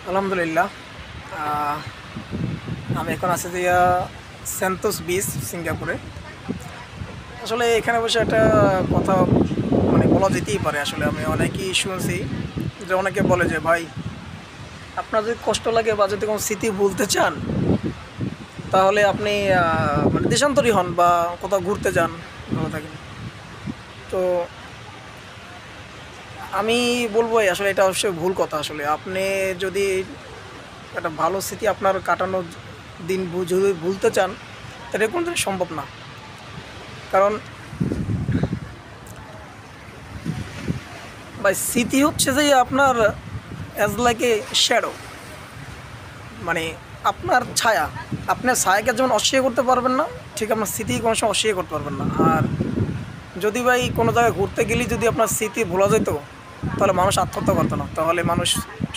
আলহামদুলিল্লাহ। আমি এখন আছি যে সেন্টোস বিচ, সিঙ্গাপুরে। আসলে এখানে বসে একটা কথা বলা যেতেই পারে। আসলে আমি অনেকেই শুনছি যে অনেকে বলে যে ভাই, আপনার যদি কষ্ট লাগে বা যদি কোনো স্মৃতি ভুলতে চান, তাহলে আপনি দেশান্তরী হন বা কোথাও ঘুরতে যান, ভালো থাকেন। তো আমি বলবো আসলে এটা অবশ্যই ভুল কথা। আসলে আপনি যদি একটা ভালো স্মৃতি আপনার কাটানোর দিন যদি ভুলতে চান, তাহলে কোনো দিন সম্ভব না। কারণ ভাই, স্মৃতি হচ্ছে যে আপনার অ্যাজ লাইক এ শ্যাডো, মানে আপনার ছায়া। আপনার ছায়াকে যেমন অস্বীকার করতে পারবেন না, ঠিক আপনার স্মৃতি কোনো সময় অস্বীকার করতে পারবেন না। আর যদি ভাই কোনো জায়গায় ঘুরতে গেলেই যদি আপনার স্মৃতি ভোলা যেত, তাহলে মানুষ আত্মহত্যা করতো না। তাহলে মানুষ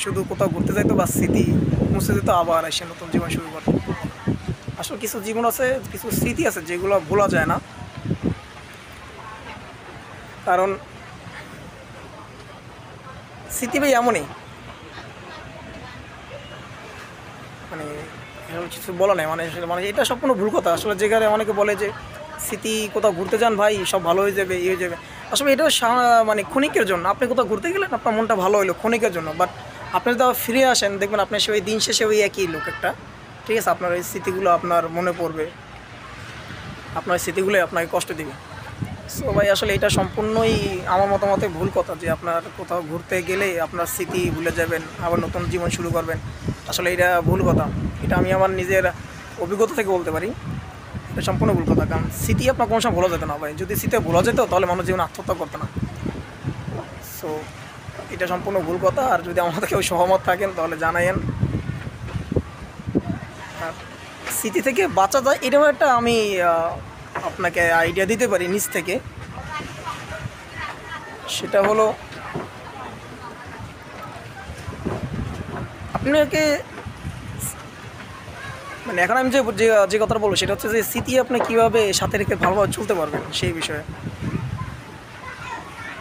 শুধু কোথাও ঘুরতে যেত বা স্মৃতি মুছে যেত, আবার এসে নতুন জীবন শুরু করতো। আসলে কিছু জীবন আছে, কিছু স্মৃতি আছে যেগুলো ভোলা যায় না। কারণ স্মৃতি ভাই এমনই, মানে এরকম কিছু বলা নেই। মানে এটা সম্পূর্ণ ভুল কথা। আসলে যেখানে অনেকে বলে যে স্মৃতি কোথাও ঘুরতে যান ভাই, সব ভালো হয়ে যাবে, হয়ে যাবে। আসলে এটা মানে ক্ষণিকের জন্য। আপনি কোথাও ঘুরতে গেলেন, আপনার মনটা ভালো হলো ক্ষণিকের জন্য, বাট আপনি যদি আবার ফিরে আসেন, দেখবেন আপনার ওই দিন শেষে ওই একই লোক একটা। ঠিক আছে, আপনার ওই স্মৃতিগুলো আপনার মনে পড়বে, আপনার স্মৃতিগুলোই আপনাকে কষ্ট দেবে। সো ভাই, আসলে এটা সম্পূর্ণই আমার মতামতে ভুল কথা যে আপনার কোথাও ঘুরতে গেলে আপনার স্মৃতি ভুলে যাবেন, আবার নতুন জীবন শুরু করবেন। আসলে এটা ভুল কথা। এটা আমি আমার নিজের অভিজ্ঞতা থেকে বলতে পারি, এটা সম্পূর্ণ ভুল কথা। কারণ স্মৃতি আপনার কোনো সময় ভোলা যেত না ভাই। যদি স্মৃতি ভোলা যেত, তাহলে মানুষ জীবন আত্মহত্যা করতো না। সো এটা সম্পূর্ণ ভুল কথা। আর যদি আমাদের কেউ সহমত থাকেন, তাহলে জানাইন। আর স্মৃতি থেকে বাঁচা যায়, এটাও একটা আমি আপনাকে আইডিয়া দিতে পারি নিজ থেকে। সেটা হলো, আপনাকে এখন আমি যে যে যে কথাটা বলবো, সেটা হচ্ছে যে স্মৃতি আপনি কীভাবে সাথে রেখে ভালোভাবে চলতে পারবেন সেই বিষয়ে।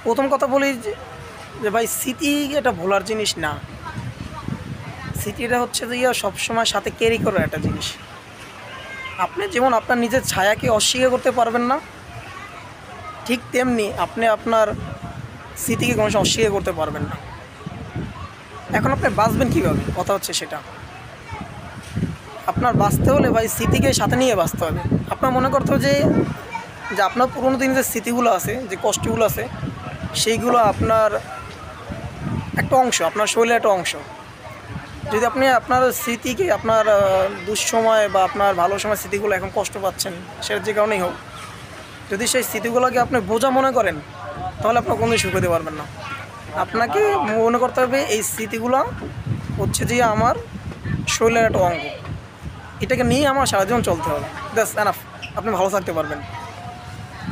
প্রথম কথা বলি যে ভাই, স্মৃতি এটা ভোলার জিনিস না। স্মৃতিটা হচ্ছে যে সবসময় সাথে ক্যারি করার একটা জিনিস। আপনি যেমন আপনার নিজের ছায়াকে অস্বীকার করতে পারবেন না, ঠিক তেমনি আপনি আপনার স্মৃতিকে কোনো সময় অস্বীকার করতে পারবেন না। এখন আপনি বাঁচবেন কীভাবে, কথা হচ্ছে সেটা। আপনার বাঁচতে হলে ভাই স্মৃতিকে সাথে নিয়ে বাঁচতে হবে। আপনার মনে করতে হবে যে আপনার পুরোনো দিনের যে স্মৃতিগুলো আছে, যে কষ্টগুলো আছে, সেইগুলো আপনার একটা অংশ, আপনার শরীরের একটা অংশ। যদি আপনি আপনার স্মৃতিকে, আপনার দুঃসময় বা আপনার ভালো সময় স্মৃতিগুলো এখন কষ্ট পাচ্ছেন, সেটা যে কারণেই হোক, যদি সেই স্মৃতিগুলোকে আপনি বোঝা মনে করেন, তাহলে আপনার কোনো সুখ হতে পারবেন না। আপনাকে মনে করতে হবে এই স্মৃতিগুলো হচ্ছে যে আমার শরীরের একটা অঙ্গ, এটাকে নিয়ে আমার সারা জীবন চলতে হবে। That's enough. আপনি ভালো থাকতে পারবেন।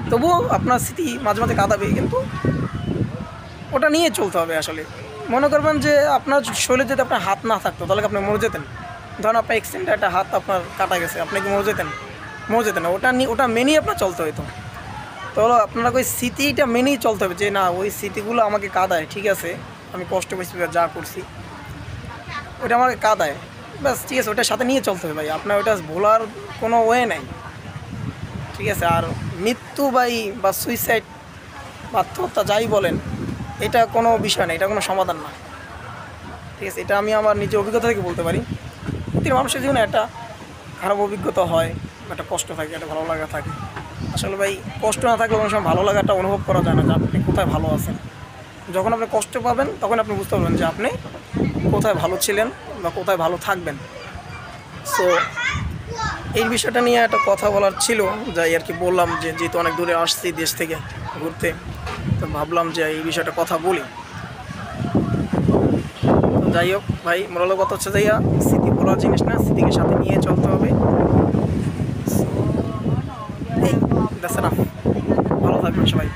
তবুও আপনার স্মৃতি মাঝে মাঝে কাঁদাবে, কিন্তু ওটা নিয়ে চলতে হবে। আসলে মনে করবেন যে আপনার শরীরে যদি আপনার হাত না থাকতো, তাহলে আপনি মরে যেতেন। ধরুন আপনার অ্যাক্সিডেন্টে একটা হাত আপনার কাটা গেছে, আপনি কি মরে যেতেন? মরে যেতেন না। ওটা মেনেই আপনার চলতে হতো। তাহলে আপনার ওই স্মৃতিটা মেনেই চলতে হবে যে না, ওই স্মৃতিগুলো আমাকে কাঁদায়, ঠিক আছে, আমি কষ্ট পেয়েছি যা করছি, ওটা আমাকে কাঁদায়, ব্যাস, ঠিক আছে, ওটার সাথে নিয়ে চলতে হবে ভাই। আপনার ওটা ভোলার কোনো ওয়ে নাই, ঠিক আছে। আর মৃত্যু বা সুইসাইড বা আত্মহত্যা যাই বলেন, এটা কোনো বিষয় না, এটা কোনো সমাধান না, ঠিক আছে। এটা আমি আমার নিজের অভিজ্ঞতা থেকে বলতে পারি। প্রতিটি মানুষের জীবনে একটা খারাপ অভিজ্ঞতা হয়, একটা কষ্ট থাকে, একটা ভালো লাগা থাকে। আসলে ভাই, কষ্ট না থাকলে কোনো সময় ভালো লাগাটা অনুভব করা যায় না যে আপনি কোথায় ভালো আছেন। যখন আপনি কষ্ট পাবেন, তখন আপনি বুঝতে পারবেন যে আপনি কোথায় ভালো ছিলেন বা কোথায় ভালো থাকবেন। সো এই বিষয়টা নিয়ে একটা কথা বলার ছিল, যাই আর কি বললাম। যেহেতু অনেক দূরে আসছি দেশ থেকে ঘুরতে, তো ভাবলাম যে এই বিষয়টা কথা বলি। যাই হোক ভাই, মূলত কথা হচ্ছে যাইয়া স্মৃতি বলার জিনিস না, স্মৃতিকে সাথে নিয়ে চলতে হবে। এই দ্যাটস এনাফ। ভালো থাকবেন সবাই।